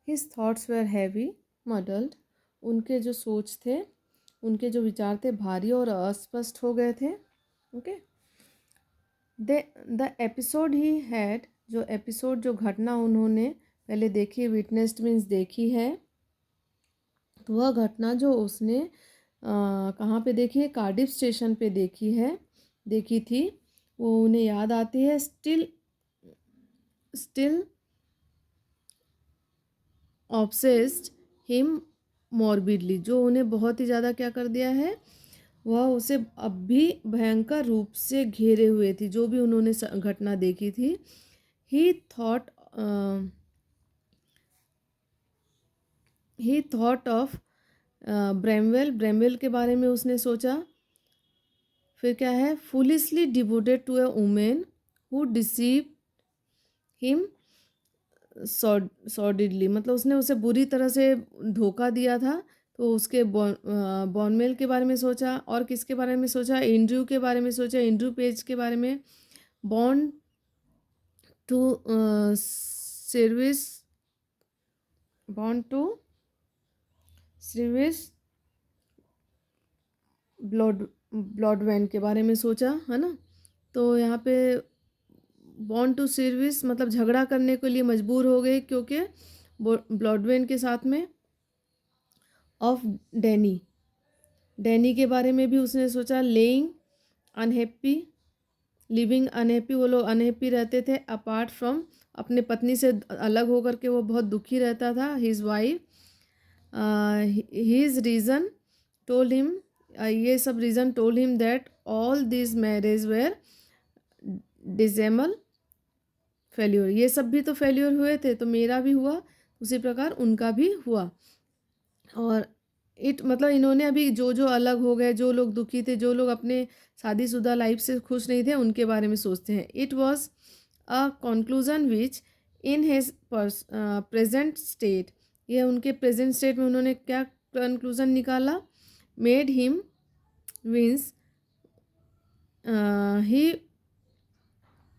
His thoughts were heavy muddled, उनके जो सोच थे, उनके जो विचार थे भारी और अस्पष्ट हो गए थे। Okay, the episode he had, जो एपिसोड जो घटना उन्होंने पहले देखी, विटनेस्ड मीन्स देखी है, तो वह घटना जो उसने कहाँ पे देखी है, कार्डिफ स्टेशन पे देखी थी, वो उन्हें याद आती है। स्टिल ऑब्सेस्ड हिम मॉर्बिडली, जो उन्हें बहुत ही ज़्यादा क्या कर दिया है, वह उसे अब भी भयंकर रूप से घेरे हुए थी, जो भी उन्होंने घटना देखी थी। ही थॉट ऑफ ब्रैमवेल के बारे में उसने सोचा। फिर क्या है, foolishly devoted to a women who deceive him sordidly, मतलब उसने उसे बुरी तरह से धोखा दिया था। तो उसके बॉर्नमेल के बारे में सोचा, और किसके बारे में सोचा, एंड्रयू के बारे में सोचा, एंड्रयू पेज के बारे में। Born to service born to service ब्लॉडवैन के बारे में सोचा, है ना। तो यहाँ पे बॉर्न टू सर्विस मतलब झगड़ा करने के लिए मजबूर हो गए, क्योंकि ब्लॉडवैन के साथ में। ऑफ डैनी के बारे में भी उसने सोचा। लेइंग अनहैप्पी, लिविंग अनहैप्पी, वो लोग अनहैप्पी रहते थे अपार्ट फ्रॉम, अपने पत्नी से अलग होकर के वो बहुत दुखी रहता था। His wife, his reason told him, ये सब reason told him that all this marriage were dismal failure, ये सब भी तो फेल्यूर हुए थे, तो मेरा भी हुआ, उसी प्रकार उनका भी हुआ। और मतलब इन्होंने अभी जो जो अलग हो गए, जो लोग दुखी थे, जो लोग अपने शादीशुदा लाइफ से खुश नहीं थे, उनके बारे में सोचते हैं। It was a conclusion which in his present state, ये उनके प्रेजेंट स्टेट में उन्होंने क्या कंक्लूजन निकाला, मेड हिम विंस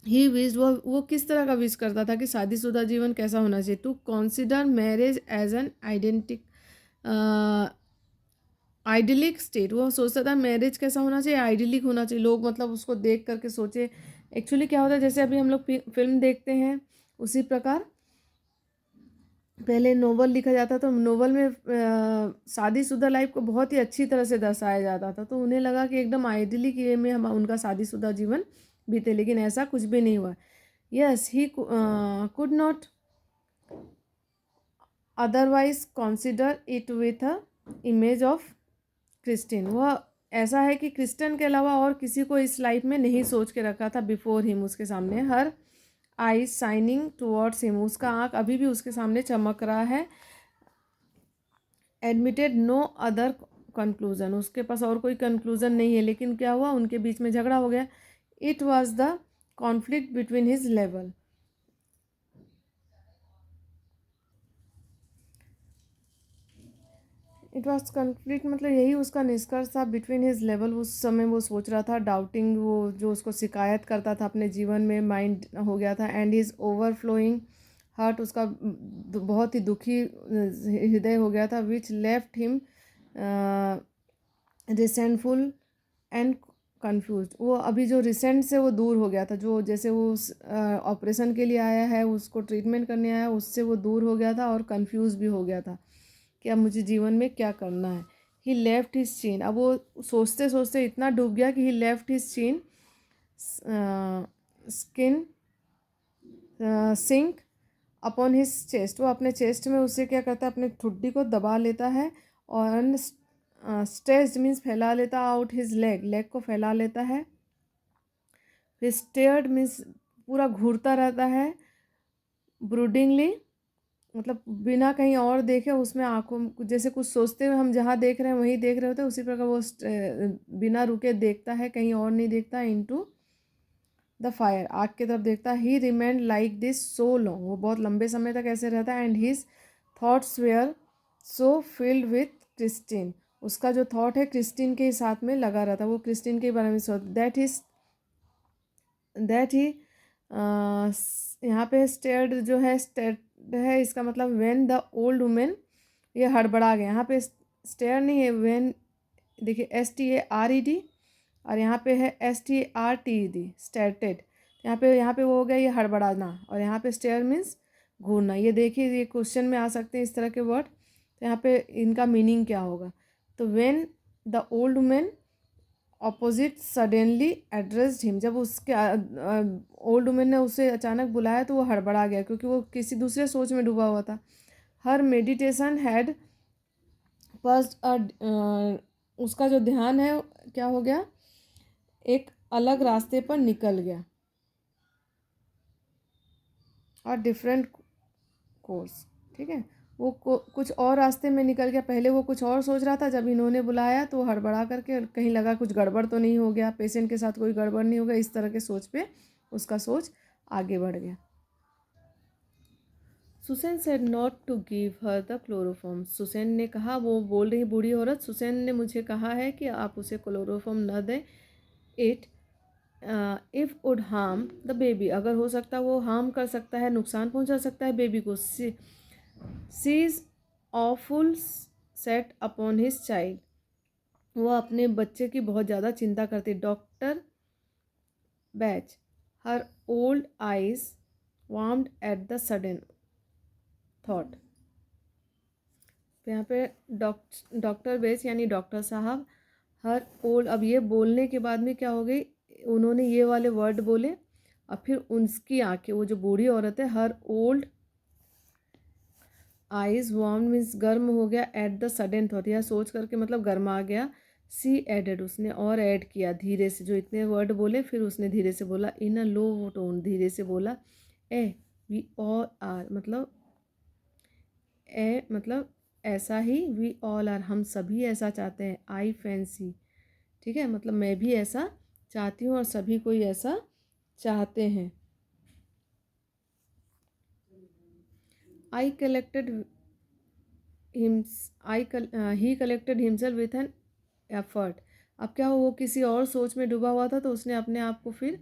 ही विश, वो किस तरह का विश करता था कि शादीशुदा जीवन कैसा होना चाहिए। To consider marriage as an idyllic state, वो सोचता था मैरिज कैसा होना चाहिए, आइडिलिक होना चाहिए। लोग मतलब उसको देख करके सोचे। एक्चुअली क्या होता है, जैसे अभी हम लोग फिल्म देखते हैं, उसी प्रकार पहले नोवेल लिखा जाता, तो नोवेल में शादीशुदा लाइफ को बहुत ही अच्छी तरह से दर्शाया जाता था, तो उन्हें लगा कि एकदम आइडिलिक ये में हम उनका शादीशुदा जीवन बीते, लेकिन ऐसा कुछ भी नहीं हुआ। Yes, he could not otherwise consider it with a image of Christine, वह ऐसा है कि क्रिस्टन के अलावा और किसी को इस लाइफ में नहीं सोच के रखा था। बिफोर हिम, उसके सामने, हर आई शाइनिंग टुवर्ड्स हिम, उसका आँख अभी भी उसके सामने चमक रहा है। एडमिटेड नो अदर कंक्लूजन, उसके पास और कोई कंक्लूजन नहीं है, लेकिन क्या हुआ, उनके बीच में झगड़ा हो गया। It was the conflict between his level, it was conflict मतलब यही उसका निष्कर्ष था। बिटवीन हिज लेवल, उस समय वो सोच रहा था, डाउटिंग, वो जो उसको शिकायत करता था अपने जीवन में, माइंड हो गया था। एंड हिज ओवरफ्लोइंग हार्ट, उसका बहुत ही दुखी हृदय हो गया था। Which left him resentful and confuse, वो अभी जो रिसेंट से वो दूर हो गया था, जो जैसे वो उस ऑपरेशन के लिए आया है, उसको ट्रीटमेंट करने आया, उससे वो दूर हो गया था और कन्फ्यूज़ भी हो गया था कि अब मुझे जीवन में क्या करना है। ही लेफ्ट हिज चीन, अब वो सोचते सोचते इतना डूब गया कि he left his chin skin sink upon his chest, वो अपने चेस्ट में उससे क्या करता है, अपने ठुड्डी को दबा लेता है। और स्ट्रेस्ड मीन्स फैला लेता, आउट हिज लेग को फैला लेता है। फिर स्टेयर्ड मीन्स पूरा घूरता रहता है। ब्रूडिंगली मतलब बिना कहीं और देखे, उसमें आंखों जैसे कुछ सोचते हुए हम जहाँ देख रहे हैं वहीं देख रहे होते हैं, उसी प्रकार वो बिना रुके देखता है, कहीं और नहीं देखता। इनटू द फायर, आग की तरफ देखता है। He remained like this so long, वो बहुत लंबे समय तक ऐसे रहता है। And his thoughts were so filled with Christine, उसका जो थॉट है क्रिस्टीन के साथ में लगा रहता है, वो क्रिस्टीन के बारे में सोच। दैट ही यहाँ पे स्टेयर्ड जो है, है, इसका मतलब व्हेन द ओल्ड वुमेन, ये हड़बड़ा गया। यहाँ पे स्टेयर नहीं है, व्हेन देखिए STARED, और यहाँ पे है STRTED, स्टेटेड। यहाँ पे वो हो गया ये हड़बड़ाना, और यहाँ पे स्टेयर मीन्स घूरना। ये देखिए, ये क्वेश्चन में आ सकते हैं इस तरह के वर्ड। तो यहाँ पे इनका मीनिंग क्या होगा? तो when the old women opposite suddenly addressed him, जब उसके ओल्ड वुमेन ने उसे अचानक बुलाया तो वो हड़बड़ा गया, क्योंकि वो किसी दूसरे सोच में डूबा हुआ था। हर मेडिटेशन हैड फर्स्ट उसका जो ध्यान है क्या हो गया, एक अलग रास्ते पर निकल गया, और डिफरेंट कोर्स। ठीक है, वो कुछ और रास्ते में निकल गया। पहले वो कुछ और सोच रहा था, जब इन्होंने बुलाया तो हड़बड़ा करके, कहीं लगा कुछ गड़बड़ तो नहीं हो गया, पेशेंट के साथ कोई गड़बड़ नहीं हो गया, इस तरह के सोच पे उसका सोच आगे बढ़ गया। Susan said not to give her the chloroform. Susan ने कहा, वो बोल रही बूढ़ी औरत, सुसैन ने मुझे कहा है कि आप उसे क्लोरोफॉर्म न दें। It if would harm the baby, अगर हो सकता वो हार्म कर सकता है, नुकसान पहुंचा सकता है बेबी को। She is awful set upon his child, वो अपने बच्चे की बहुत ज़्यादा चिंता करती। Doctor Bach, her old eyes warmed at the sudden thought. तो यहाँ पे डॉक्टर बेच यानी डॉक्टर साहब, हर ओल्ड, अब ये बोलने के बाद में क्या हो गई, उन्होंने ये वाले वर्ड बोले, और फिर उनकी आंखें, वो जो बूढ़ी औरत है, हर ओल्ड आइज वार्म मीन्स गर्म हो गया, एट द सडन थॉट, यह सोच करके मतलब गर्मा गया। सी एडेड, उसने और ऐड किया धीरे से, जो इतने वर्ड बोले फिर उसने धीरे से बोला, इन अ लो टोन, धीरे से बोला। ए वी ऑल आर, मतलब ऐसा ही, वी ऑल आर, हम सभी ऐसा चाहते हैं। आई फैंसी, ठीक है, मतलब मैं भी ऐसा चाहती हूँ और सभी कोई ऐसा चाहते हैं। I collected he collected himself with an effort. अब क्या हो, वो किसी और सोच में डूबा हुआ था, तो उसने अपने आप को फिर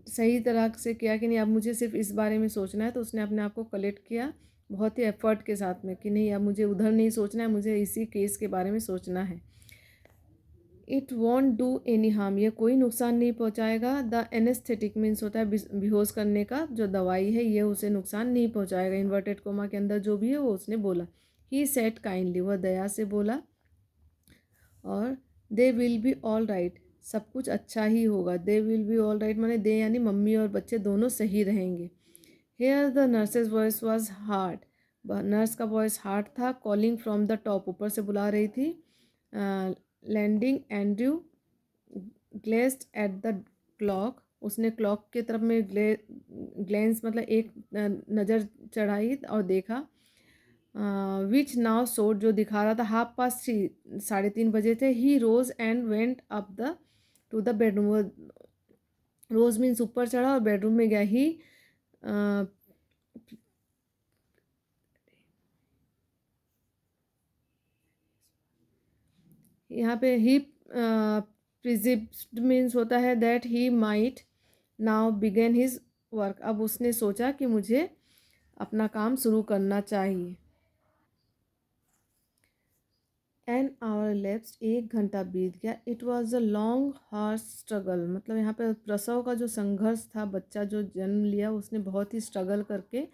सही तरह से किया कि नहीं, अब मुझे सिर्फ इस बारे में सोचना है, तो उसने अपने आप को कलेक्ट किया बहुत ही एफर्ट के साथ में, कि नहीं अब मुझे उधर नहीं सोचना है, मुझे इसी केस के बारे में सोचना है। It won't do any harm, ये कोई नुकसान नहीं पहुंचाएगा। द एनेस्थेटिक मीन्स होता है बेहोश करने का जो दवाई है, ये उसे नुकसान नहीं पहुंचाएगा। इन्वर्टेड कोमा के अंदर जो भी है वो उसने बोला। ही सेड काइंडली, वह दया से बोला। और they will be all right, सब कुछ अच्छा ही होगा। They will be all right माने दे यानी मम्मी और बच्चे दोनों सही रहेंगे। Here the nurse's voice was hard, nurse का वॉइस हार्ड था। कॉलिंग फ्रॉम द टॉप, ऊपर से बुला रही थी। Landing Andrew glanced at the clock, उसने क्लॉक की तरफ में ग्लेंस मतलब एक नज़र चढ़ाई और देखा। विच नाउ सोड, जो दिखा रहा था 3:30, 3:30 बजे थे। He rose and went up the to the bedroom, rose means ऊपर चढ़ा और बेडरूम में गया। ही यहाँ पे ही प्रिजिप्ड मीन्स होता है that he might now begin his work, अब उसने सोचा कि मुझे अपना काम शुरू करना चाहिए। एन आवर लेप्स, 1 घंटा बीत गया। It was a long hard struggle, मतलब यहाँ पे प्रसव का जो संघर्ष था, बच्चा जो जन्म लिया उसने बहुत ही स्ट्रगल करके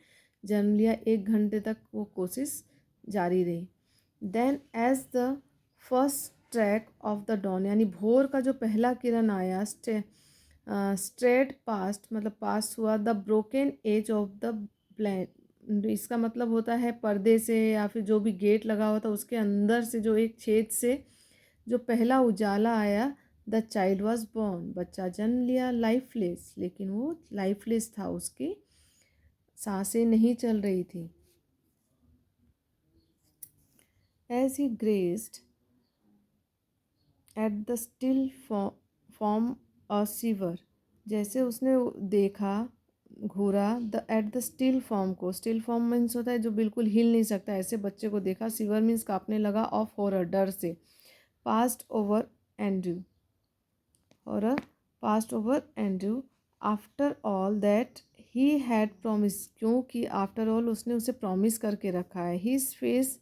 जन्म लिया। 1 घंटे तक वो कोशिश जारी रही। Then as the first track of the dawn, यानी भोर का जो पहला किरण आया, स्ट्रेट पास्ट मतलब पास हुआ the broken edge of the bland, इसका मतलब होता है पर्दे से या फिर जो भी गेट लगा हुआ था उसके अंदर से जो एक छेद से जो पहला उजाला आया। द चाइल्ड वॉज बॉर्न, बच्चा जन्म लिया। लाइफलेस, लेकिन वो लाइफलेस था, उसकी सांसें नहीं चल रही थी। As he gazed at the still form a shiver, जैसे उसने देखा घूरा the at the still form को, स्टिल फॉर्म मीन्स होता है जो बिल्कुल हिल नहीं सकता, ऐसे बच्चे को देखा। सीवर मीन्स कांपने लगा। ऑफ हॉरर, डर से। Past over Andrew, horror past over Andrew. After all that he had promise, क्योंकि आफ्टर ऑल उसने उसे प्रॉमिस करके रखा है। हिज फेस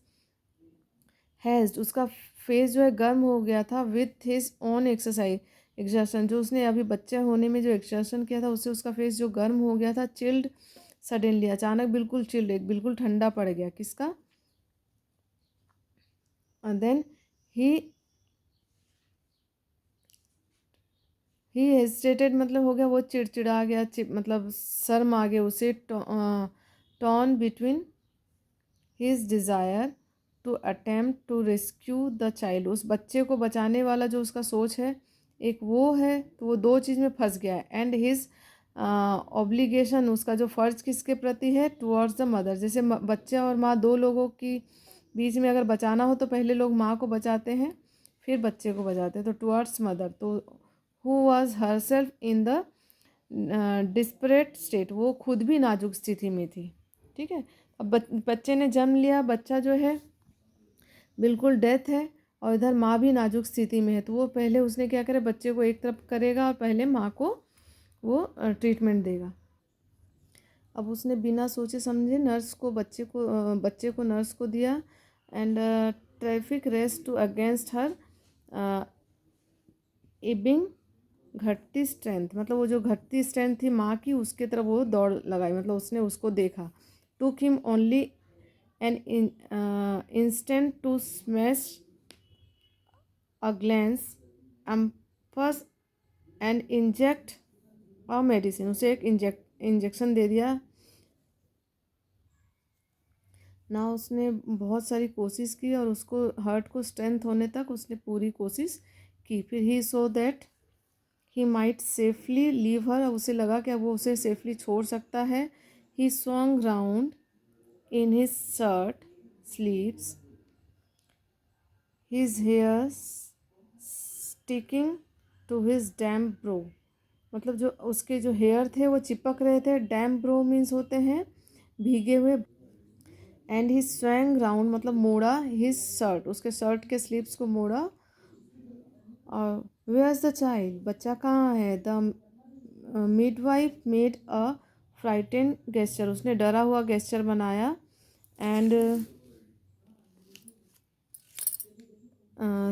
हैज़, उसका फेस जो है गर्म हो गया था with his own exercise, exertion, जो उसने अभी बच्चे होने में जो एक्सर्शन किया था उससे उसका फेस जो गर्म हो गया था। चिल्ड सडनली, अचानक बिल्कुल चिल्ड, एक बिल्कुल ठंडा पड़ गया किसका। And then he he hesitated, मतलब हो गया वो चिड़चिड़ा गया, मतलब शर्म आ गया उसे। Torn between his desire to attempt to rescue the child, उस बच्चे को बचाने वाला जो उसका सोच है एक वो है, तो वो दो चीज़ में फंस गया है। एंड हिज ऑब्लिगेशन, उसका जो फ़र्ज किसके प्रति है, टुवर्ड्स द मदर, जैसे बच्चे और माँ दो लोगों की बीच में अगर बचाना हो तो पहले लोग माँ को बचाते हैं फिर बच्चे को बचाते हैं, तो टुवर्ड्स मदर, तो who was her self in the desperate state, वो खुद भी नाजुक स्थिति में थी। ठीक है, अब बच्चे ने जन्म लिया, बच्चा जो है बिल्कुल डेथ है और इधर माँ भी नाजुक स्थिति में है, तो वो पहले उसने क्या करे, बच्चे को एक तरफ करेगा और पहले माँ को वो ट्रीटमेंट देगा। अब उसने बिना सोचे समझे नर्स को बच्चे को नर्स को दिया। And traffic race to against her ebbing घटती स्ट्रेंथ, मतलब वो जो घटती स्ट्रेंथ थी माँ की उसके तरफ वो दौड़ लगाई, मतलब उसने उसको देखा। Took him only an instant to smash a glance amps and inject a medicine, उसे एक इंजेक्शन दे दिया ना। उसने बहुत सारी कोशिश की और उसको हर्ट को स्ट्रेंथ होने तक उसने पूरी कोशिश की। फिर he so that he might safely leave her, उसे लगा कि अब वो उसे सेफली छोड़ सकता है। He swung round in his shirt sleeves, his hair sticking to his damp brow, मतलब जो उसके जो हेयर थे वो चिपक रहे थे। डैम ब्रो मीन्स होते हैं भीगे हुए। एंड ही स्वैंग राउंड, मतलब मोड़ा, हिज शर्ट, उसके शर्ट के स्लीव्स को मोड़ा। और वेयर इज द चाइल्ड, बच्चा कहाँ है। The midwife made a frightened gesture, उसने डरा हुआ गेस्चर बनाया। एंड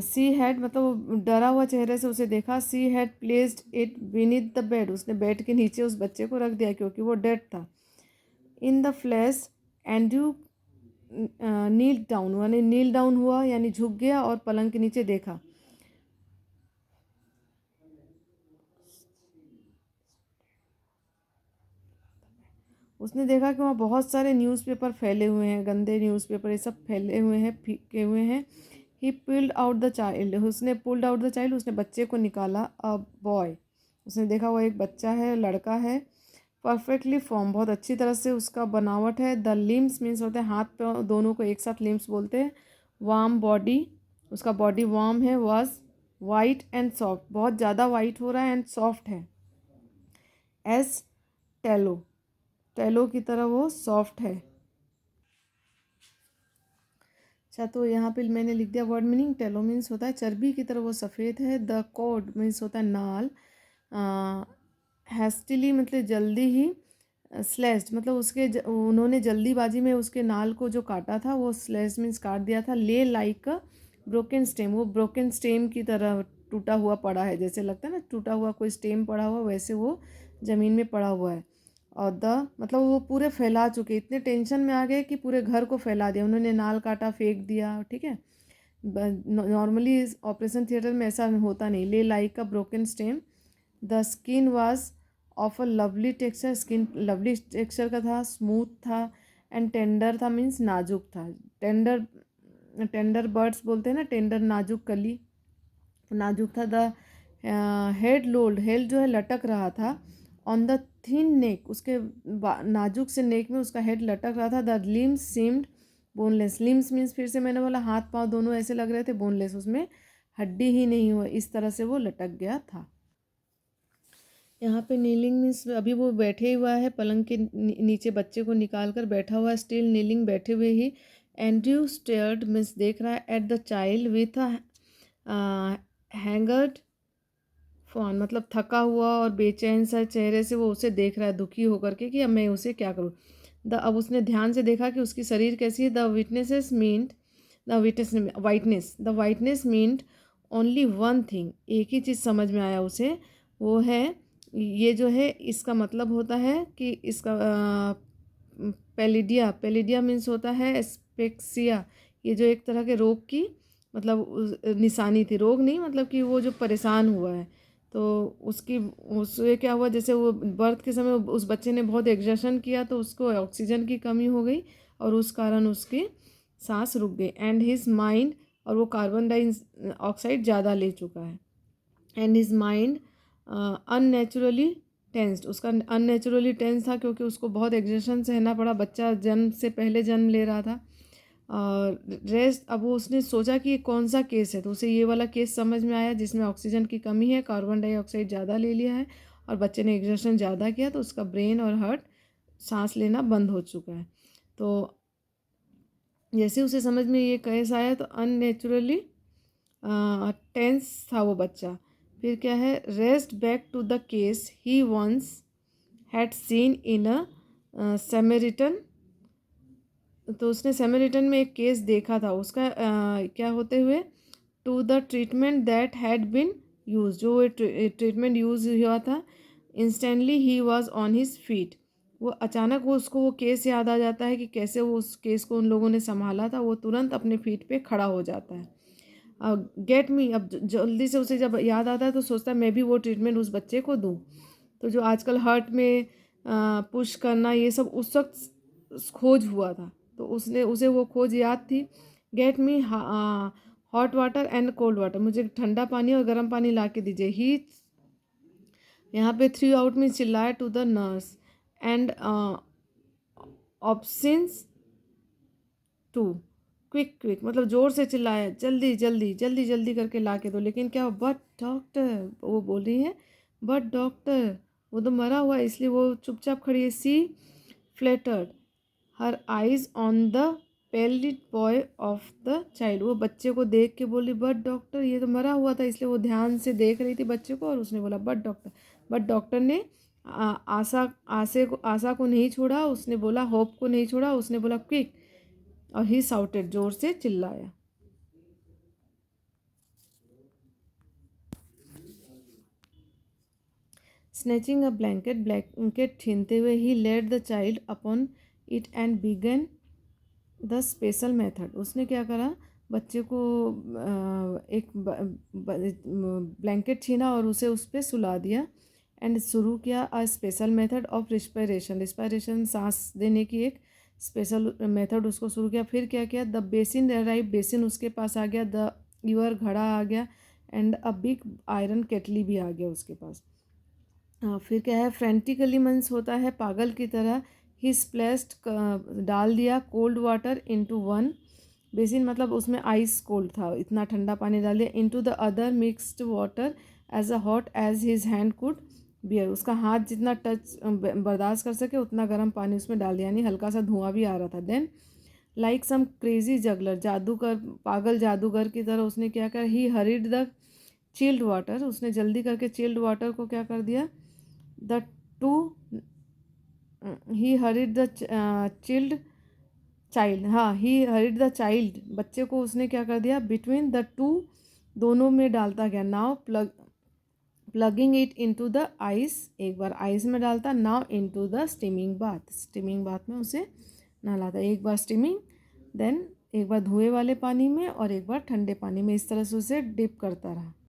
सी हैड, मतलब डरा हुआ चेहरे से उसे देखा। She had placed it beneath the bed, उसने बेड के नीचे उस बच्चे को रख दिया क्योंकि वो डेड था। In the flash Andrew kneel down, यानी नील डाउन हुआ यानी झुक गया और पलंग के नीचे देखा। उसने देखा कि वहाँ बहुत सारे न्यूज़पेपर फैले हुए हैं, गंदे न्यूज़पेपर ये सब फैले हुए हैं, फेंके हुए हैं। ही पुल्ड आउट द चाइल्ड, उसने पुल्ड आउट द चाइल्ड, उसने बच्चे को निकाला। अ बॉय, उसने देखा वो एक बच्चा है, लड़का है। परफेक्टली फॉर्म, बहुत अच्छी तरह से उसका बनावट है। द लिम्स मीन्स होते हैं हाथ पैर दोनों को एक साथ लिम्स बोलते हैं। वार्म बॉडी, उसका बॉडी वार्म है। वॉज वाइट एंड सॉफ्ट, बहुत ज़्यादा वाइट हो रहा है एंड सॉफ्ट है। एज टेलो, टेलो की तरह वो सॉफ्ट है। अच्छा, तो यहाँ पे मैंने लिख दिया वर्ड मीनिंग। टेलो मीन्स होता है चर्बी की तरह वो सफ़ेद है। द कॉर्ड मीन्स होता है नाल। हैस्टिली मतलब जल्दी ही। स्लेस्ड मतलब उन्होंने जल्दीबाजी में उसके नाल को जो काटा था वो स्लेस्ड मीन्स काट दिया था। ले लाइक अ ब्रोकन स्टेम, वो ब्रोकन स्टेम की तरह टूटा हुआ पड़ा है, जैसे लगता है ना टूटा हुआ कोई स्टेम पड़ा हुआ, वैसे वो ज़मीन में पड़ा हुआ है। और द मतलब वो पूरे फैला चुके, इतने टेंशन में आ गए कि पूरे घर को फैला दिया उन्होंने, नाल काटा फेंक दिया। ठीक है, नॉर्मली ऑपरेशन थिएटर में ऐसा होता नहीं। ले like a broken stem. The skin was of a lovely texture, skin lovely texture का था, स्मूथ था। एंड टेंडर था मीन्स नाजुक था। टेंडर, टेंडर बर्ड्स बोलते हैं ना, टेंडर नाजुक कली, नाजुक था। द हेड लोल्ड, हेड जो है लटक रहा था। ऑन द थिन नेक, उसके नाजुक से नेक में उसका हेड लटक रहा था। The limbs seemed boneless, limbs means फिर से मैंने बोला हाथ पाँव दोनों ऐसे लग रहे थे बोनलेस, उसमें हड्डी ही नहीं हुआ, इस तरह से वो लटक गया था। यहाँ पे नीलिंग मीन्स अभी वो बैठे हुआ है पलंग के नीचे, बच्चे को निकाल कर बैठा हुआ है, स्टिल नीलिंग बैठे हुए ही। एंड्रयू स्टेयर्ड मीन्स देख रहा है, at the child with a haggard frown मतलब थका हुआ और बेचैन सा चेहरे से वो उसे देख रहा है दुखी होकर के कि अब मैं उसे क्या करूँ। अब उसने ध्यान से देखा कि उसकी शरीर कैसी है। The whiteness meant only one thing, एक ही चीज़ समझ में आया उसे, वो है ये जो है इसका मतलब होता है कि इसका पेलिडिया मीन्स होता है एस्पेक्सिया। ये जो एक तरह के रोग की मतलब निशानी थी, रोग नहीं मतलब कि वो जो परेशान हुआ है तो उससे क्या हुआ, जैसे वो बर्थ के समय उस बच्चे ने बहुत एग्जर्शन किया तो उसको ऑक्सीजन की कमी हो गई और उस कारण उसकी सांस रुक गई। एंड हिज माइंड, और वो कार्बन डाइऑक्साइड ज़्यादा ले चुका है। And his mind unnaturally tensed, उसका अननेचुरली टेंस था क्योंकि उसको बहुत एग्जर्शन सहना पड़ा, बच्चा जन्म से पहले जन्म ले रहा था। और रेस्ट, अब वो उसने सोचा कि ये कौन सा केस है तो उसे ये वाला केस समझ में आया जिसमें ऑक्सीजन की कमी है, कार्बन डाइऑक्साइड ज़्यादा ले लिया है और बच्चे ने एग्जर्शन ज़्यादा किया तो उसका ब्रेन और हार्ट सांस लेना बंद हो चुका है। तो जैसे उसे समझ में ये केस आया तो अननेचुरली टेंस था वो बच्चा। फिर क्या है, rest back to the case he once had seen in a Samaritan. तो उसने सेमेरिटन में एक केस देखा था उसका क्या होते हुए, to the treatment that had been used, जो ट्रीटमेंट यूज हुआ था। Instantly he was on his feet, वो अचानक वो उसको वो केस याद आ जाता है कि कैसे वो उस केस को उन लोगों ने संभाला था, वो तुरंत अपने फीट पे खड़ा हो जाता है। गेट मी, अब जल्दी से उसे जब याद आता है तो सोचता है मैं भी वो ट्रीटमेंट उस बच्चे को दूँ। तो जो आजकल हार्ट में पुश करना ये सब उस वक्त खोज हुआ था तो उसने उसे वो खोज याद थी। Get me hot water and cold water, मुझे ठंडा पानी और गर्म पानी ला के दीजिए। ही यहाँ पे थ्री आउट में चिल्लाया to the nurse and options to quick quick, मतलब ज़ोर से चिल्लाया जल्दी जल्दी जल्दी जल्दी करके ला के दो। लेकिन क्या, बट डॉक्टर, वो बोल रही है बट डॉक्टर, वो तो मरा हुआ है, इसलिए वो चुपचाप खड़ी है। She fluttered her eyes on the pallid boy of the child, वो बच्चे को देख के बोली बट डॉक्टर, ये तो मरा हुआ था, इसलिए वो ध्यान से देख रही थी बच्चे को और उसने बोला बट डॉक्टर। बट डॉक्टर ने आशा को नहीं छोड़ा, उसने बोला होप को नहीं छोड़ा, उसने बोला क्विक, और ही साउटेड, जोर से चिल्लाया। स्नैचिंग अ ब्लैंकेट छीनते हुए he laid the child upon it and began the special method, उसने क्या करा, बच्चे को एक ब्लैंकेट छीना और उसे उस पर सुला दिया एंड शुरू किया a special method of respiration सांस देने की एक स्पेशल मेथड उसको शुरू किया। फिर क्या किया, द बेसिन अराइव, बेसिन उसके पास आ गया, द यूअर घड़ा आ गया एंड अ बिग आयरन केटली भी आ गया उसके पास। फिर क्या है, फ्रेंटिकली मीन्स होता है पागल की तरह। ही स्प्लेस्ड, डाल दिया cold water into one basin, मतलब उसमें आइस कोल्ड था, इतना ठंडा पानी डाल दिया। Into the other mixed water as a hot as his hand could bear, उसका हाथ जितना टच बर्दाश्त कर सके उतना गर्म पानी उसमें डाल दिया, यानी हल्का सा धुआं भी आ रहा था। Then like some crazy juggler, जादूगर, पागल जादूगर की तरह उसने क्या कर, he hurried the chilled water, उसने जल्दी करके चिल्ड वाटर को क्या कर दिया, the to he hurried the chilled child, हाँ ही हरिड द चाइल्ड, बच्चे को उसने क्या कर दिया, बिटवीन द टू, दोनों में डालता गया। Now plugging it into the ice, एक बार आइस में डालता, now into the steaming bath में उसे नहलाता, एक बार स्टीमिंग, देन एक बार धुएं वाले पानी में और एक बार ठंडे पानी में, इस तरह से उसे डिप करता रहा।